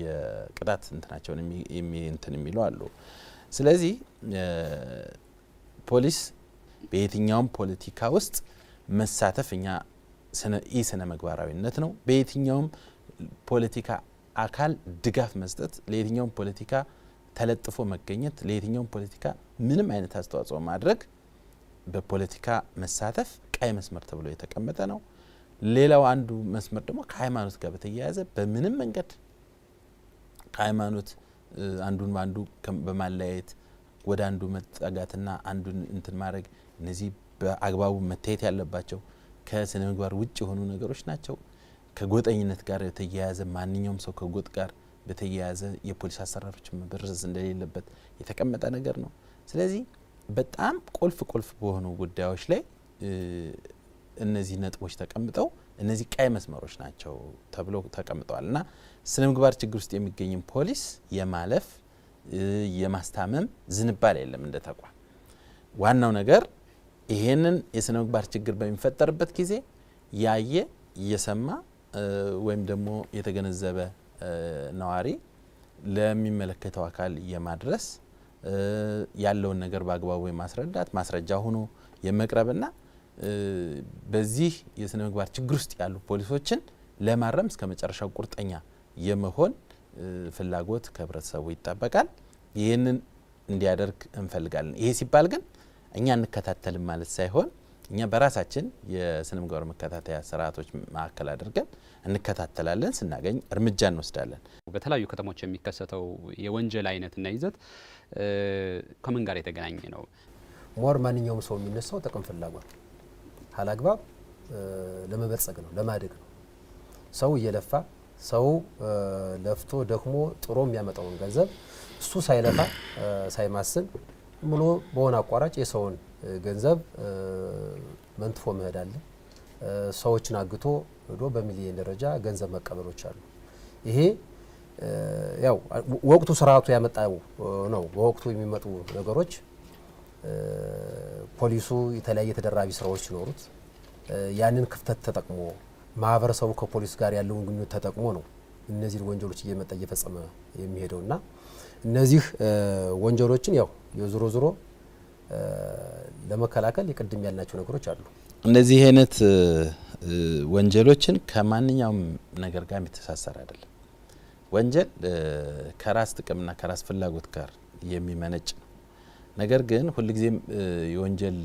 የቅጣት እንትናቸውን የሚሉ አሉ። ስለዚህ ፖሊስ በየትኛውም ፖለቲካ ውስጥ መሳተፍ እኛ ስነ ምግባራዊነት ነው። በየትኛውም ፖለቲካ አካል ድጋፍ መስጠት፣ ለየትኛውም ፖለቲካ ተለጥፎ መገኘት፣ ለየትኛውም ፖለቲካ ምንም አይነት አስተዋጽኦ ማድረግ፣ በፖለቲካ መሳተፍ ቀይ መስመር ተብሎ የተቀመጠ ነው። ሌላው አንዱ መስመር ደግሞ ከሃይማኖት ጋር በተያያዘ በምንም መንገድ ከሃይማኖት አንዱን ባንዱ በማለያየት ወደ አንዱ መጠጋትና አንዱን እንትን ማድረግ እነዚህ በአግባቡ መታየት ያለባቸው ከስነ ምግባር ውጭ የሆኑ ነገሮች ናቸው። ከጎጠኝነት ጋር የተያያዘ ማንኛውም ሰው ከጎጥ ጋር በተያያዘ የፖሊስ አሰራሮች መበረዝ እንደሌለበት የተቀመጠ ነገር ነው። ስለዚህ በጣም ቁልፍ በሆኑ ጉዳዮች ላይ እነዚህ ነጥቦች ተቀምጠው እነዚህ ቀይ መስመሮች ናቸው ተብሎ ተቀምጠዋል እና ስነ ምግባር ችግር ውስጥ የሚገኝም ፖሊስ የማለፍ የማስታመም ዝንባሌ የለም እንደ ተቋም። ዋናው ነገር ይሄንን የስነ ምግባር ችግር በሚፈጠርበት ጊዜ ያየ የሰማ ወይም ደግሞ የተገነዘበ ነዋሪ ለሚመለከተው አካል የማድረስ ያለውን ነገር በአግባቡ የማስረዳት ማስረጃ ሆኖ የመቅረብና በዚህ የስነ ምግባር ችግር ውስጥ ያሉ ፖሊሶችን ለማረም እስከ መጨረሻው ቁርጠኛ የመሆን ፍላጎት ከህብረተሰቡ ይጠበቃል። ይህንን እንዲያደርግ እንፈልጋለን። ይሄ ሲባል ግን እኛ እንከታተልም ማለት ሳይሆን እኛ በራሳችን የስነ ምግባር መከታተያ ስርዓቶች ማዕከል አድርገን እንከታተላለን፣ ስናገኝ እርምጃ እንወስዳለን። በተለያዩ ከተሞች የሚከሰተው የወንጀል አይነትና ይዘት ከምን ጋር የተገናኘ ነው? ሞር ማንኛውም ሰው የሚነሳው ጥቅም ፍላጎት አላግባብ ለመበልጸግ ነው፣ ለማደግ ነው። ሰው እየለፋ ሰው ለፍቶ ደክሞ ጥሮ የሚያመጣውን ገንዘብ እሱ ሳይለፋ ሳይማስን ብሎ በሆነ አቋራጭ የሰውን ገንዘብ መንትፎ መሄድ አለ። ሰዎችን አግቶ ሄዶ በሚሊዮን ደረጃ ገንዘብ መቀበሎች አሉ። ይሄ ያው ወቅቱ ስርዓቱ ያመጣው ነው። በወቅቱ የሚመጡ ነገሮች ፖሊሱ የተለያየ ተደራቢ ስራዎች ሲኖሩት ያንን ክፍተት ተጠቅሞ ማህበረሰቡ ከፖሊስ ጋር ያለውን ግንኙነት ተጠቅሞ ነው እነዚህ ወንጀሎች እየመጣ እየፈጸመ የሚሄደውና እነዚህ ወንጀሎችን ያው የዞሮ ለመከላከል የቅድም ያልናቸው ነገሮች አሉ። እነዚህ አይነት ወንጀሎችን ከማንኛውም ነገር ጋር የሚተሳሰር አይደለም። ወንጀል ከራስ ጥቅምና ከራስ ፍላጎት ጋር የሚመነጭ ነው። ነገር ግን ሁልጊዜም የወንጀል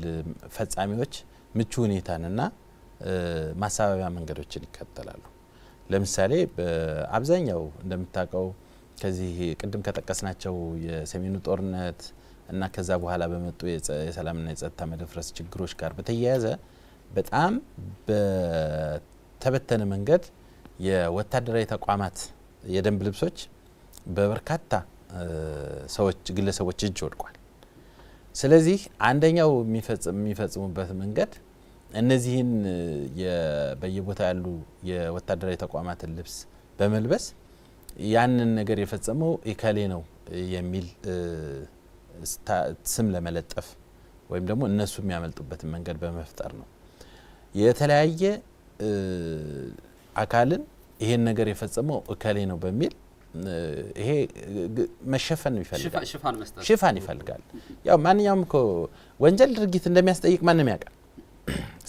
ፈጻሚዎች ምቹ ሁኔታንና ማሳባቢያ መንገዶችን ይከተላሉ። ለምሳሌ በአብዛኛው እንደምታውቀው ከዚህ ቅድም ከጠቀስናቸው የሰሜኑ ጦርነት እና ከዛ በኋላ በመጡ የሰላምና የጸጥታ መደፍረስ ችግሮች ጋር በተያያዘ በጣም በተበተነ መንገድ የወታደራዊ ተቋማት የደንብ ልብሶች በበርካታ ሰዎች ግለሰቦች እጅ ወድቋል። ስለዚህ አንደኛው የሚፈጽሙበት መንገድ እነዚህን በየቦታ ያሉ የወታደራዊ ተቋማትን ልብስ በመልበስ ያንን ነገር የፈጸመው ኢከሌ ነው የሚል ስም ለመለጠፍ ወይም ደግሞ እነሱ የሚያመልጡበትን መንገድ በመፍጠር ነው። የተለያየ አካልን ይሄን ነገር የፈጸመው እከሌ ነው በሚል ይሄ መሸፈን ይፈልጋል፣ ሽፋን ይፈልጋል። ያው ማንኛውም እኮ ወንጀል ድርጊት እንደሚያስጠይቅ ማንም ያውቃል።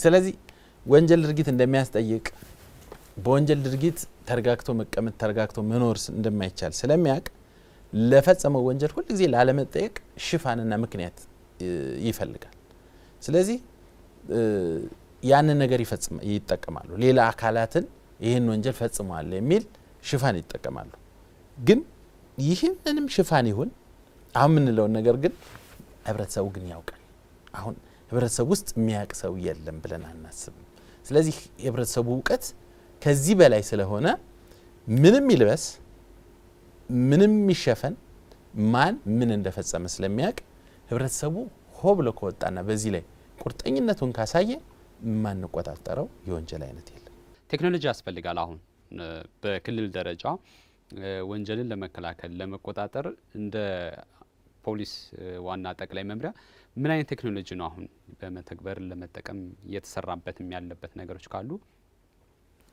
ስለዚህ ወንጀል ድርጊት እንደሚያስጠይቅ በወንጀል ድርጊት ተረጋግቶ መቀመጥ ተረጋግቶ መኖር እንደማይቻል ስለሚያውቅ ለፈጸመው ወንጀል ሁሉ ጊዜ ላለመጠየቅ ሽፋንና ምክንያት ይፈልጋል። ስለዚህ ያንን ነገር ይጠቀማሉ። ሌላ አካላትን ይህን ወንጀል ፈጽሟል የሚል ሽፋን ይጠቀማሉ። ግን ይህንንም ሽፋን ይሁን አሁን የምንለውን ነገር ግን ህብረተሰቡ ግን ያውቃል። አሁን ህብረተሰቡ ውስጥ የሚያውቅ ሰው የለም ብለን አናስብም። ስለዚህ የህብረተሰቡ እውቀት ከዚህ በላይ ስለሆነ ምንም ይልበስ ምንም ይሸፈን ማን ምን እንደፈጸመ ስለሚያውቅ ህብረተሰቡ ሆ ብሎ ከወጣና በዚህ ላይ ቁርጠኝነቱን ካሳየ ማን ቆጣጠረው የወንጀል አይነት የለም። ቴክኖሎጂ ያስፈልጋል። አሁን በክልል ደረጃ ወንጀልን ለመከላከል ለመቆጣጠር እንደ ፖሊስ ዋና ጠቅላይ መምሪያ ምን አይነት ቴክኖሎጂ ነው አሁን በመተግበር ለመጠቀም እየተሰራበትም ያለበት ነገሮች ካሉ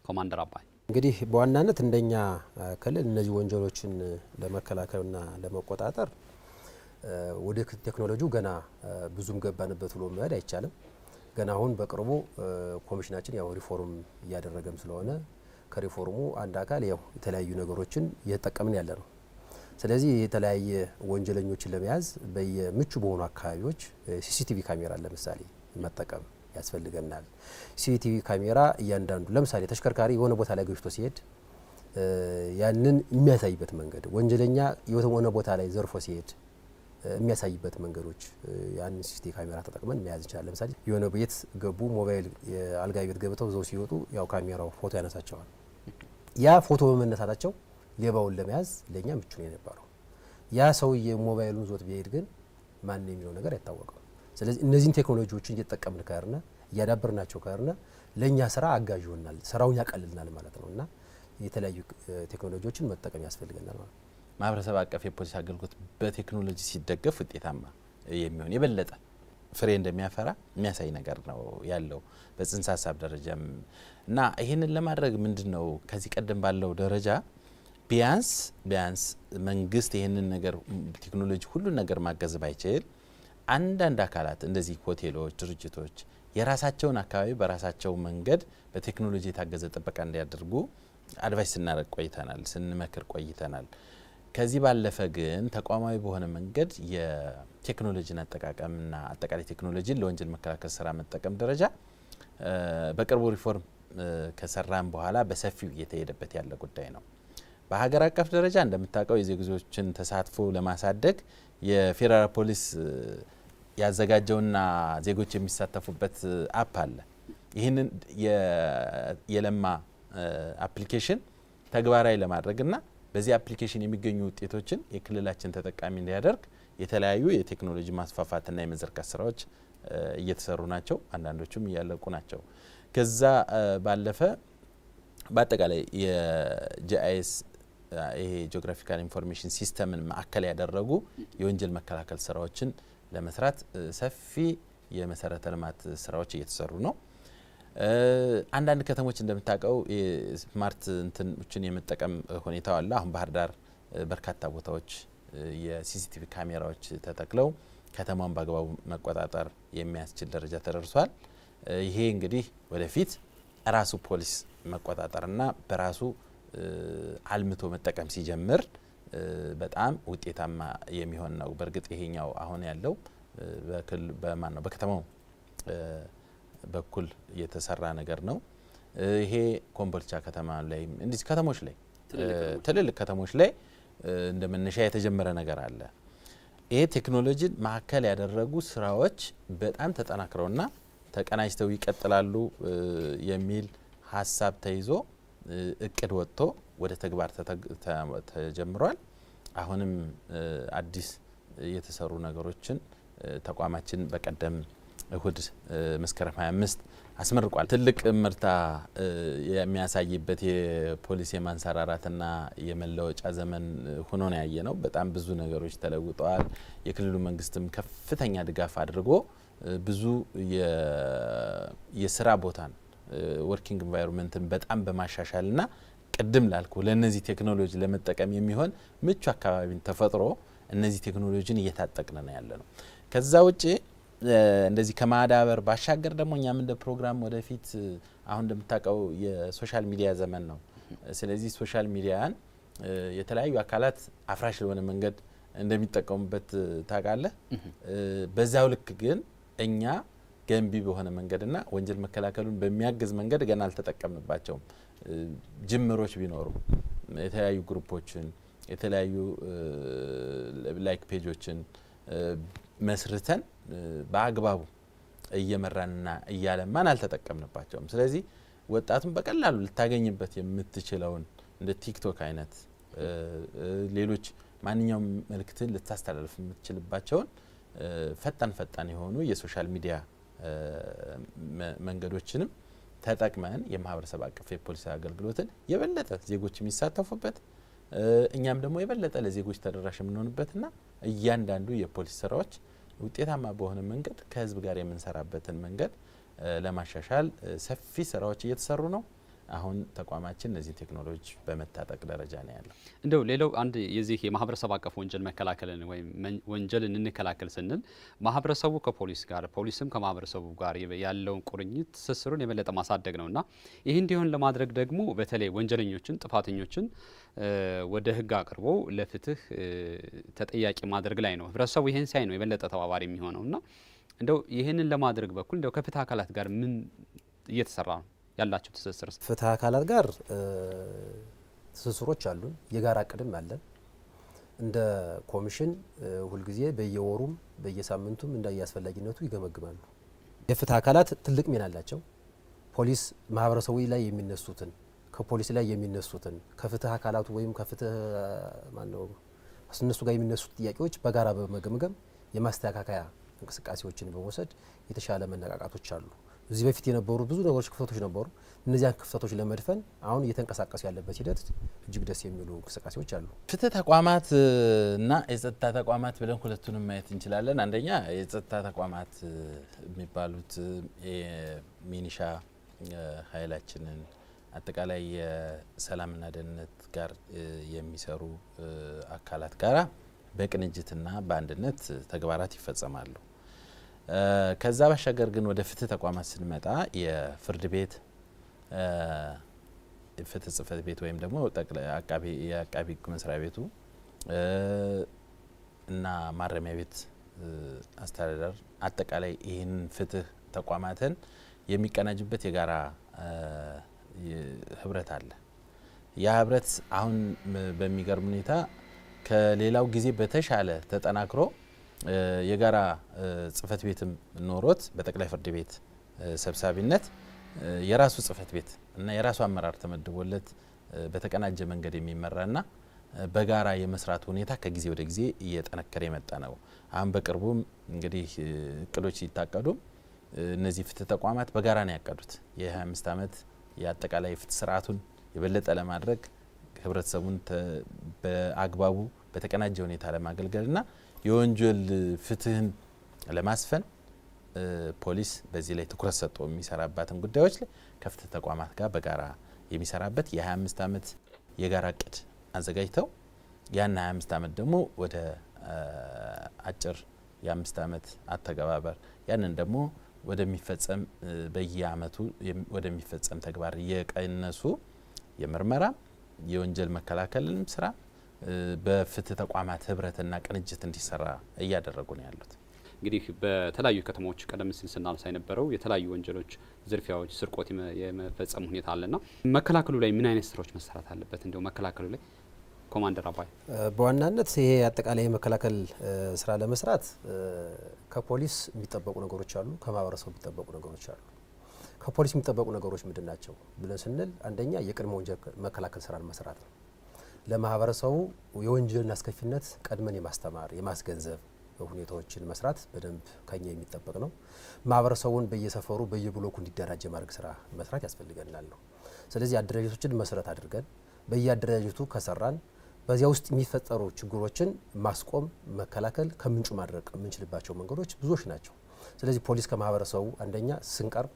ኮማንደር አባይ? እንግዲህ በዋናነት እንደኛ ክልል እነዚህ ወንጀሎችን ለመከላከልና ለመቆጣጠር ወደ ቴክኖሎጂው ገና ብዙም ገባንበት ብሎ መሄድ አይቻልም። ገና አሁን በቅርቡ ኮሚሽናችን ያው ሪፎርም እያደረገም ስለሆነ ከሪፎርሙ አንድ አካል ያው የተለያዩ ነገሮችን እየተጠቀምን ያለ ነው። ስለዚህ የተለያየ ወንጀለኞችን ለመያዝ በየምቹ በሆኑ አካባቢዎች ሲሲቲቪ ካሜራ ለምሳሌ መጠቀም ያስፈልገናል። ሲሲቲቪ ካሜራ እያንዳንዱ ለምሳሌ ተሽከርካሪ የሆነ ቦታ ላይ ገጭቶ ሲሄድ ያንን የሚያሳይበት መንገድ ወንጀለኛ የሆነ ቦታ ላይ ዘርፎ ሲሄድ የሚያሳይበት መንገዶች ያን ሲሲቲቪ ካሜራ ተጠቅመን መያዝ እንችላለን። ለምሳሌ የሆነ ቤት ገቡ ሞባይል አልጋ ቤት ገብተው ዘው ሲወጡ ያው ካሜራው ፎቶ ያነሳቸዋል። ያ ፎቶ በመነሳታቸው ሌባውን ለመያዝ ለኛ ምቹ ነው የነበረው። ያ ሰውዬ ሞባይሉን ዞት ቢሄድ ግን ማን የሚለው ነገር አይታወቅም። ስለዚህ እነዚህን ቴክኖሎጂዎችን እየተጠቀምን ካርነ እያዳበርናቸው ካርነ ለኛ ስራ አጋዥ ይሆናል፣ ስራውን ያቀልልናል ማለት ነውና የተለያዩ ቴክኖሎጂዎችን መጠቀም ያስፈልገናል ማለት ነው። ማህበረሰብ አቀፍ የፖሊስ አገልግሎት በቴክኖሎጂ ሲደገፍ ውጤታማ የሚሆን የበለጠ ፍሬ እንደሚያፈራ የሚያሳይ ነገር ነው ያለው በጽንሰ ሀሳብ ደረጃም እና ይሄንን ለማድረግ ምንድነው ከዚህ ቀደም ባለው ደረጃ ቢያንስ መንግስት ይሄንን ነገር ቴክኖሎጂ ሁሉ ነገር ማገዝ ባይችል አንዳንድ አካላት እንደዚህ ሆቴሎች፣ ድርጅቶች የራሳቸውን አካባቢ በራሳቸው መንገድ በቴክኖሎጂ የታገዘ ጥበቃ እንዲያደርጉ አድቫይስ ስናደርግ ቆይተናል፣ ስንመክር ቆይተናል። ከዚህ ባለፈ ግን ተቋማዊ በሆነ መንገድ የቴክኖሎጂን አጠቃቀምና አጠቃላይ ቴክኖሎጂን ለወንጀል መከላከል ስራ መጠቀም ደረጃ በቅርቡ ሪፎርም ከሰራን በኋላ በሰፊው እየተሄደበት ያለ ጉዳይ ነው። በሀገር አቀፍ ደረጃ እንደምታውቀው የዜጎችን ተሳትፎ ለማሳደግ የፌዴራል ፖሊስ ያዘጋጀውና ዜጎች የሚሳተፉበት አፕ አለ። ይህንን የለማ አፕሊኬሽን ተግባራዊ ለማድረግና በዚህ አፕሊኬሽን የሚገኙ ውጤቶችን የክልላችን ተጠቃሚ እንዲያደርግ የተለያዩ የቴክኖሎጂ ማስፋፋትና የመዘርጋት ስራዎች እየተሰሩ ናቸው። አንዳንዶቹም እያለቁ ናቸው። ከዛ ባለፈ በአጠቃላይ የጂአይኤስ ይሄ ጂኦግራፊካል ኢንፎርሜሽን ሲስተምን ማዕከል ያደረጉ የወንጀል መከላከል ስራዎችን ለመስራት ሰፊ የመሰረተ ልማት ስራዎች እየተሰሩ ነው። አንዳንድ ከተሞች እንደምታውቀው ስማርት እንትኖችን የመጠቀም ሁኔታው አለ። አሁን ባህር ዳር በርካታ ቦታዎች የሲሲቲቪ ካሜራዎች ተተክለው ከተማውን በአግባቡ መቆጣጠር የሚያስችል ደረጃ ተደርሷል። ይሄ እንግዲህ ወደፊት ራሱ ፖሊስ መቆጣጠርና በራሱ አልምቶ መጠቀም ሲጀምር በጣም ውጤታማ የሚሆን ነው። በእርግጥ ይሄኛው አሁን ያለው በከተማው በኩል የተሰራ ነገር ነው። ይሄ ኮምቦልቻ ከተማ ላይ እንደዚህ ከተሞች ላይ ትልልቅ ከተሞች ላይ እንደመነሻ የተጀመረ ነገር አለ። ይሄ ቴክኖሎጂን ማዕከል ያደረጉ ስራዎች በጣም ተጠናክረውና ተቀናጅተው ይቀጥላሉ የሚል ሀሳብ ተይዞ እቅድ ወጥቶ ወደ ተግባር ተጀምሯል። አሁንም አዲስ የተሰሩ ነገሮችን ተቋማችን በቀደም እሁድ መስከረም 25 አስመርቋል። ትልቅ ምርታ የሚያሳይበት የፖሊስ የማንሰራራትና የመለወጫ ዘመን ሆኖ ነው ያየነው። በጣም ብዙ ነገሮች ተለውጠዋል። የክልሉ መንግስትም ከፍተኛ ድጋፍ አድርጎ ብዙ የስራ ቦታን ወርኪንግ ኢንቫይሮንመንትን በጣም በማሻሻልና ቅድም ላልኩ ለነዚህ ቴክኖሎጂ ለመጠቀም የሚሆን ምቹ አካባቢን ተፈጥሮ እነዚህ ቴክኖሎጂን እየታጠቅን ነው ያለነው። ከዛ ውጪ እንደዚህ ከማዳበር ባሻገር ደግሞ እኛም እንደ ፕሮግራም ወደፊት አሁን እንደምታውቀው የሶሻል ሚዲያ ዘመን ነው። ስለዚህ ሶሻል ሚዲያን የተለያዩ አካላት አፍራሽ ለሆነ መንገድ እንደሚጠቀሙበት ታውቃለህ። በዛው ልክ ግን እኛ ገንቢ በሆነ መንገድና ወንጀል መከላከሉን በሚያግዝ መንገድ ገና አልተጠቀምንባቸውም። ጅምሮች ቢኖሩ የተለያዩ ግሩፖችን የተለያዩ ላይክ ፔጆችን መስርተን በአግባቡ እየመራንና እያለማን አልተጠቀምንባቸውም። ስለዚህ ወጣቱን በቀላሉ ልታገኝበት የምትችለውን እንደ ቲክቶክ አይነት ሌሎች ማንኛውም መልእክትን ልታስተላልፍ የምትችልባቸውን ፈጣን የሆኑ የሶሻል ሚዲያ መንገዶችንም ተጠቅመን የማህበረሰብ አቀፍ የፖሊስ አገልግሎትን የበለጠ ዜጎች የሚሳተፉበት እኛም ደግሞ የበለጠ ለዜጎች ተደራሽ የምንሆንበትና እያንዳንዱ የፖሊስ ስራዎች ውጤታማ በሆነ መንገድ ከህዝብ ጋር የምንሰራበትን መንገድ ለማሻሻል ሰፊ ስራዎች እየተሰሩ ነው። አሁን ተቋማችን እነዚህ ቴክኖሎጂ በመታጠቅ ደረጃ ነው ያለው። እንደው ሌላው አንድ የዚህ የማህበረሰብ አቀፍ ወንጀል መከላከልን ወይም ወንጀልን እንከላከል ስንል ማህበረሰቡ ከፖሊስ ጋር ፖሊስም ከማህበረሰቡ ጋር ያለውን ቁርኝት ትስስሩን የበለጠ ማሳደግ ነውና ይህ እንዲሆን ለማድረግ ደግሞ በተለይ ወንጀለኞችን ጥፋተኞችን ወደ ህግ አቅርቦ ለፍትህ ተጠያቂ ማድረግ ላይ ነው። ህብረተሰቡ ይህን ሳይ ነው የበለጠ ተባባሪ የሚሆነውና እንደው ይህንን ለማድረግ በኩል እንደው ከፍትህ አካላት ጋር ምን እየተሰራ ነው ያላችሁ ትስስር? ፍትህ አካላት ጋር ትስስሮች አሉን። የጋራ እቅድም አለን። እንደ ኮሚሽን ሁልጊዜ በየወሩም በየሳምንቱም እንደየአስፈላጊነቱ ይገመግማሉ። የፍትህ አካላት ትልቅ ሚና አላቸው። ፖሊስ ማህበረሰቡ ላይ የሚነሱትን ከፖሊስ ላይ የሚነሱትን ከፍትህ አካላቱ ወይም ከፍትህ እነሱ ጋር የሚነሱት ጥያቄዎች በጋራ በመገምገም የማስተካከያ እንቅስቃሴዎችን በመውሰድ የተሻለ መነቃቃቶች አሉ። እዚህ በፊት የነበሩ ብዙ ነገሮች ክፍተቶች ነበሩ። እነዚያን ክፍተቶች ለመድፈን አሁን እየተንቀሳቀሱ ያለበት ሂደት እጅግ ደስ የሚሉ እንቅስቃሴዎች አሉ። ፍትህ ተቋማት እና የጸጥታ ተቋማት ብለን ሁለቱንም ማየት እንችላለን። አንደኛ የጸጥታ ተቋማት የሚባሉት የሚኒሻ ኃይላችንን አጠቃላይ የሰላምና ደህንነት ጋር የሚሰሩ አካላት ጋራ በቅንጅትና በአንድነት ተግባራት ይፈጸማሉ። ከዛ ባሻገር ግን ወደ ፍትህ ተቋማት ስንመጣ የፍርድ ቤት ፍትህ ጽህፈት ቤት ወይም ደግሞ የአቃቢ ህግ መስሪያ ቤቱ እና ማረሚያ ቤት አስተዳደር አጠቃላይ ይህን ፍትህ ተቋማትን የሚቀናጅበት የጋራ ህብረት አለ። ያ ህብረት አሁን በሚገርም ሁኔታ ከሌላው ጊዜ በተሻለ ተጠናክሮ የጋራ ጽህፈት ቤትም ኖሮት በጠቅላይ ፍርድ ቤት ሰብሳቢነት የራሱ ጽህፈት ቤት እና የራሱ አመራር ተመድቦለት በተቀናጀ መንገድ የሚመራና በጋራ የመስራት ሁኔታ ከጊዜ ወደ ጊዜ እየጠነከረ የመጣ ነው። አሁን በቅርቡም እንግዲህ እቅዶች ሲታቀዱ እነዚህ ፍትህ ተቋማት በጋራ ነው ያቀዱት። የ25 ዓመት የአጠቃላይ ፍትህ ስርዓቱን የበለጠ ለማድረግ ህብረተሰቡን በአግባቡ በተቀናጀ ሁኔታ ለማገልገልና የወንጀል ፍትህን ለማስፈን ፖሊስ በዚህ ላይ ትኩረት ሰጥቶ የሚሰራባትን ጉዳዮች ላይ ከፍትህ ተቋማት ጋር በጋራ የሚሰራበት የ25 ዓመት የጋራ እቅድ አዘጋጅተው ያን 25 ዓመት ደግሞ ወደ አጭር የ5 ዓመት አተገባበር ያንን ደግሞ ወደሚፈጸም በየአመቱ ወደሚፈጸም ተግባር የቀነሱ የምርመራ የወንጀል መከላከልንም ስራ በፍትህ ተቋማት ህብረትና ቅንጅት እንዲሰራ እያደረጉ ነው ያሉት። እንግዲህ በተለያዩ ከተሞች ቀደም ሲል ስናነሳ የነበረው የተለያዩ ወንጀሎች፣ ዝርፊያዎች፣ ስርቆት የመፈጸም ሁኔታ አለና መከላከሉ ላይ ምን አይነት ስራዎች መሰራት አለበት? እንደው መከላከሉ ላይ ኮማንደር አባይ በዋናነት ይሄ አጠቃላይ የመከላከል ስራ ለመስራት ከፖሊስ የሚጠበቁ ነገሮች አሉ፣ ከማህበረሰቡ የሚጠበቁ ነገሮች አሉ። ከፖሊስ የሚጠበቁ ነገሮች ምንድን ናቸው ብለን ስንል አንደኛ የቅድመ ወንጀል መከላከል ስራን መስራት ነው። ለማህበረሰቡ የወንጀልን አስከፊነት ቀድመን የማስተማር የማስገንዘብ ሁኔታዎችን መስራት በደንብ ከኛ የሚጠበቅ ነው። ማህበረሰቡን በየሰፈሩ በየብሎኩ እንዲደራጅ የማድረግ ስራ መስራት ያስፈልገናል ነው። ስለዚህ አደረጃጀቶችን መሰረት አድርገን በየአደረጃጀቱ ከሰራን በዚያ ውስጥ የሚፈጠሩ ችግሮችን ማስቆም መከላከል ከምንጩ ማድረግ የምንችልባቸው መንገዶች ብዙዎች ናቸው። ስለዚህ ፖሊስ ከማህበረሰቡ አንደኛ ስንቀርብ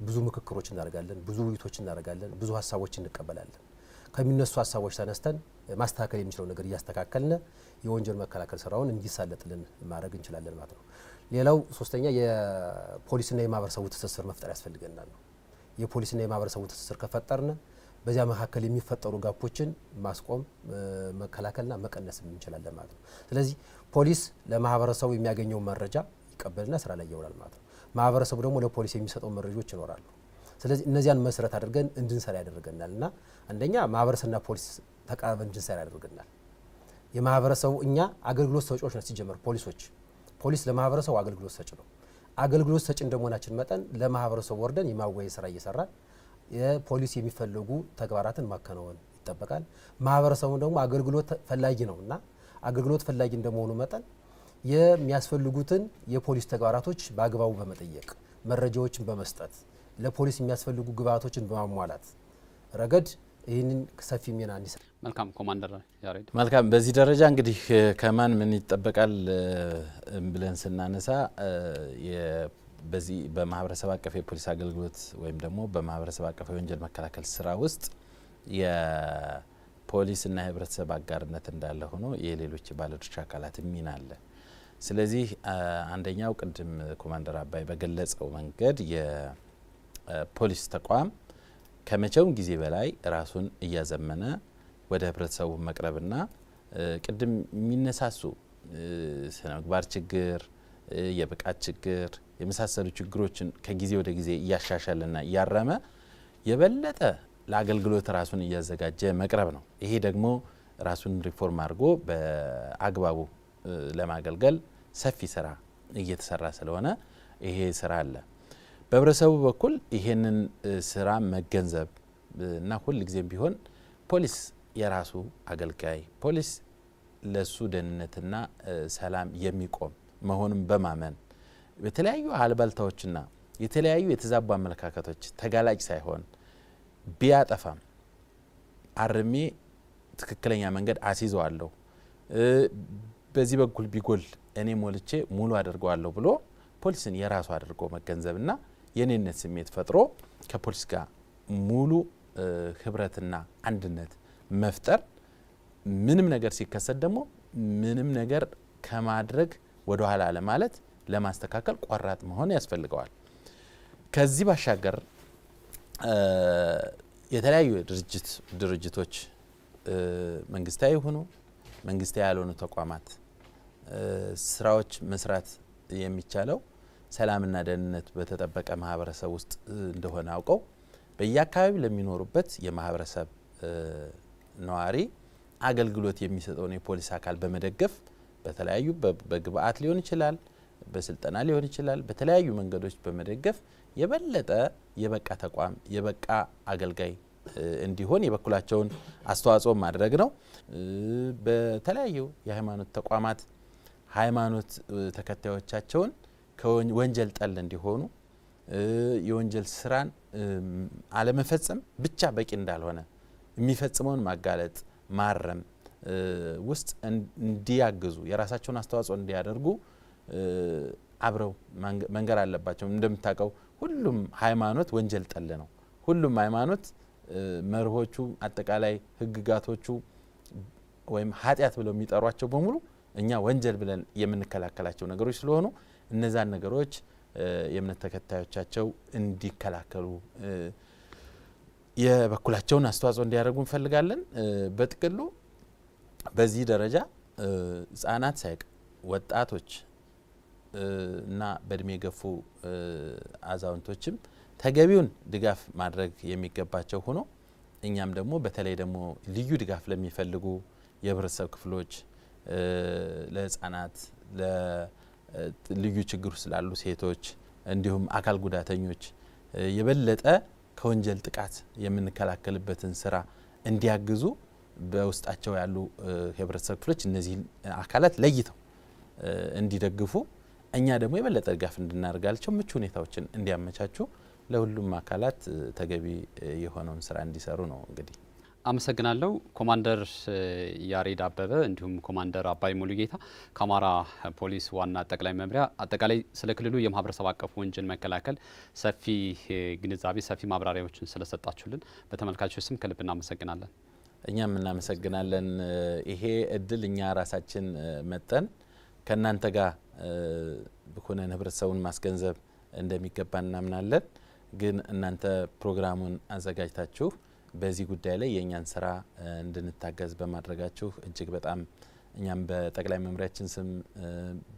ብዙ ምክክሮች እናደርጋለን፣ ብዙ ውይይቶች እናደርጋለን፣ ብዙ ሀሳቦች እንቀበላለን። ከሚነሱ ሀሳቦች ተነስተን ማስተካከል የሚችለው ነገር እያስተካከልን የወንጀል መከላከል ስራውን እንዲሳለጥልን ማድረግ እንችላለን ማለት ነው። ሌላው ሶስተኛ የፖሊስና የማህበረሰቡ ትስስር መፍጠር ያስፈልገናል ነው። የፖሊስና የማህበረሰቡ ትስስር ከፈጠርን በዚያ መካከል የሚፈጠሩ ጋፖችን ማስቆም መከላከልና መቀነስ እንችላለን ማለት ነው። ስለዚህ ፖሊስ ለማህበረሰቡ የሚያገኘው መረጃ ይቀበልና ስራ ላይ ያውላል ማለት ነው። ማህበረሰቡ ደግሞ ለፖሊስ የሚሰጠው መረጃዎች ይኖራሉ። ስለዚህ እነዚያን መሰረት አድርገን እንድንሰራ ያደርገናል እና አንደኛ ማህበረሰብና ፖሊስ ተቃርበን እንድንሰራ ያደርገናል። የማህበረሰቡ እኛ አገልግሎት ሰጪዎች ነን ሲጀመር ፖሊስ ለማህበረሰቡ አገልግሎት ሰጪ ነው። አገልግሎት ሰጪ እንደመሆናችን መጠን ለማህበረሰቡ ወርደን የማወያየት ስራ እየሰራን የፖሊስ የሚፈልጉ ተግባራትን ማከናወን ይጠበቃል። ማህበረሰቡ ደግሞ አገልግሎት ፈላጊ ነው እና አገልግሎት ፈላጊ እንደመሆኑ መጠን የሚያስፈልጉትን የፖሊስ ተግባራቶች በአግባቡ በመጠየቅ መረጃዎችን በመስጠት ለፖሊስ የሚያስፈልጉ ግብአቶችን በማሟላት ረገድ ይህንን ሰፊ ሚና እንዲሰራ። መልካም ኮማንደር ያሬድ። መልካም። በዚህ ደረጃ እንግዲህ ከማን ምን ይጠበቃል ብለን ስናነሳ በዚህ በማህበረሰብ አቀፍ የፖሊስ አገልግሎት ወይም ደግሞ በማህበረሰብ አቀፍ የወንጀል መከላከል ስራ ውስጥ የፖሊስና የህብረተሰብ አጋርነት እንዳለ ሆኖ የሌሎች ባለድርሻ አካላት ሚና አለ። ስለዚህ አንደኛው ቅድም ኮማንደር አባይ በገለጸው መንገድ የፖሊስ ተቋም ከመቼውም ጊዜ በላይ ራሱን እያዘመነ ወደ ህብረተሰቡ መቅረብና ቅድም የሚነሳሱ ስነ ምግባር ችግር፣ የብቃት ችግር የመሳሰሉ ችግሮችን ከጊዜ ወደ ጊዜ እያሻሻለና እያረመ የበለጠ ለአገልግሎት ራሱን እያዘጋጀ መቅረብ ነው። ይሄ ደግሞ ራሱን ሪፎርም አድርጎ በአግባቡ ለማገልገል ሰፊ ስራ እየተሰራ ስለሆነ ይሄ ስራ አለ። በህብረተሰቡ በኩል ይሄንን ስራ መገንዘብ እና ሁል ጊዜም ቢሆን ፖሊስ የራሱ አገልጋይ፣ ፖሊስ ለሱ ደህንነትና ሰላም የሚቆም መሆኑን በማመን በተለያዩ አልባልታዎችና የተለያዩ የተዛቡ አመለካከቶች ተጋላጭ ሳይሆን ቢያጠፋም አርሜ ትክክለኛ መንገድ አስይዘዋለሁ፣ በዚህ በኩል ቢጎል እኔ ሞልቼ ሙሉ አድርገዋለሁ ብሎ ፖሊስን የራሱ አድርጎ መገንዘብና የኔነት ስሜት ፈጥሮ ከፖሊስ ጋር ሙሉ ህብረትና አንድነት መፍጠር፣ ምንም ነገር ሲከሰት ደግሞ ምንም ነገር ከማድረግ ወደ ኋላ ለማለት ለማስተካከል ቆራጥ መሆን ያስፈልገዋል። ከዚህ ባሻገር የተለያዩ ድርጅቶች መንግስታዊ ሆኑ መንግስታዊ ያልሆኑ ተቋማት ስራዎች መስራት የሚቻለው ሰላምና ደህንነት በተጠበቀ ማህበረሰብ ውስጥ እንደሆነ አውቀው በየአካባቢው ለሚኖሩበት የማህበረሰብ ነዋሪ አገልግሎት የሚሰጠውን የፖሊስ አካል በመደገፍ በተለያዩ በግብአት ሊሆን ይችላል፣ በስልጠና ሊሆን ይችላል፣ በተለያዩ መንገዶች በመደገፍ የበለጠ የበቃ ተቋም የበቃ አገልጋይ እንዲሆን የበኩላቸውን አስተዋጽኦ ማድረግ ነው። በተለያዩ የሃይማኖት ተቋማት ሃይማኖት ተከታዮቻቸውን ከወንጀል ጠል እንዲሆኑ የወንጀል ስራን አለመፈጸም ብቻ በቂ እንዳልሆነ የሚፈጽመውን ማጋለጥ ማረም ውስጥ እንዲያግዙ የራሳቸውን አስተዋጽኦ እንዲያደርጉ አብረው መንገር አለባቸው። እንደምታውቀው ሁሉም ሃይማኖት ወንጀል ጠል ነው። ሁሉም ሃይማኖት መርሆቹ አጠቃላይ ህግጋቶቹ ወይም ኃጢአት ብለው የሚጠሯቸው በሙሉ እኛ ወንጀል ብለን የምንከላከላቸው ነገሮች ስለሆኑ እነዛን ነገሮች የእምነት ተከታዮቻቸው እንዲከላከሉ የበኩላቸውን አስተዋጽኦ እንዲያደርጉ እንፈልጋለን። በጥቅሉ በዚህ ደረጃ ህጻናት ሳይቀር ወጣቶች እና በእድሜ የገፉ አዛውንቶችም ተገቢውን ድጋፍ ማድረግ የሚገባቸው ሆኖ እኛም ደግሞ በተለይ ደግሞ ልዩ ድጋፍ ለሚፈልጉ የህብረተሰብ ክፍሎች ለህጻናት፣ ለልዩ ችግር ስላሉ ሴቶች እንዲሁም አካል ጉዳተኞች የበለጠ ከወንጀል ጥቃት የምንከላከልበትን ስራ እንዲያግዙ በውስጣቸው ያሉ የህብረተሰብ ክፍሎች እነዚህ አካላት ለይተው እንዲደግፉ እኛ ደግሞ የበለጠ ድጋፍ እንድናደርጋቸው ምቹ ሁኔታዎችን እንዲያመቻቹ ለሁሉም አካላት ተገቢ የሆነውን ስራ እንዲሰሩ ነው። እንግዲህ አመሰግናለሁ። ኮማንደር ያሬድ አበበ እንዲሁም ኮማንደር አባይ ሙሉጌታ ከአማራ ፖሊስ ዋና ጠቅላይ መምሪያ አጠቃላይ ስለ ክልሉ የማህበረሰብ አቀፍ ወንጀል መከላከል ሰፊ ግንዛቤ፣ ሰፊ ማብራሪያዎችን ስለሰጣችሁልን በተመልካቾች ስም ከልብ እናመሰግናለን። እኛም እናመሰግናለን። ይሄ እድል እኛ ራሳችን መጠን ከእናንተ ጋር ሆነን ህብረተሰቡን ማስገንዘብ እንደሚገባ እናምናለን። ግን እናንተ ፕሮግራሙን አዘጋጅታችሁ በዚህ ጉዳይ ላይ የእኛን ስራ እንድንታገዝ በማድረጋችሁ እጅግ በጣም እኛም በጠቅላይ መምሪያችን ስም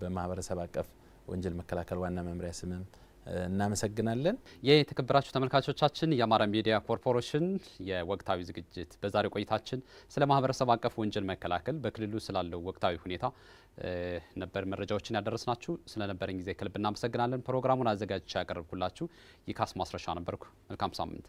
በማህበረሰብ አቀፍ ወንጀል መከላከል ዋና መምሪያ ስምም እናመሰግናለን። የተከበራችሁ ተመልካቾቻችን የአማራ ሚዲያ ኮርፖሬሽን የወቅታዊ ዝግጅት በዛሬው ቆይታችን ስለ ማህበረሰብ አቀፍ ወንጀል መከላከል በክልሉ ስላለው ወቅታዊ ሁኔታ ነበር መረጃዎችን ያደረስናችሁ። ስለነበረን ጊዜ ከልብ እናመሰግናለን። ፕሮግራሙን አዘጋጅቼ ያቀርብኩላችሁ ይካስ ማስረሻ ነበርኩ። መልካም ሳምንት።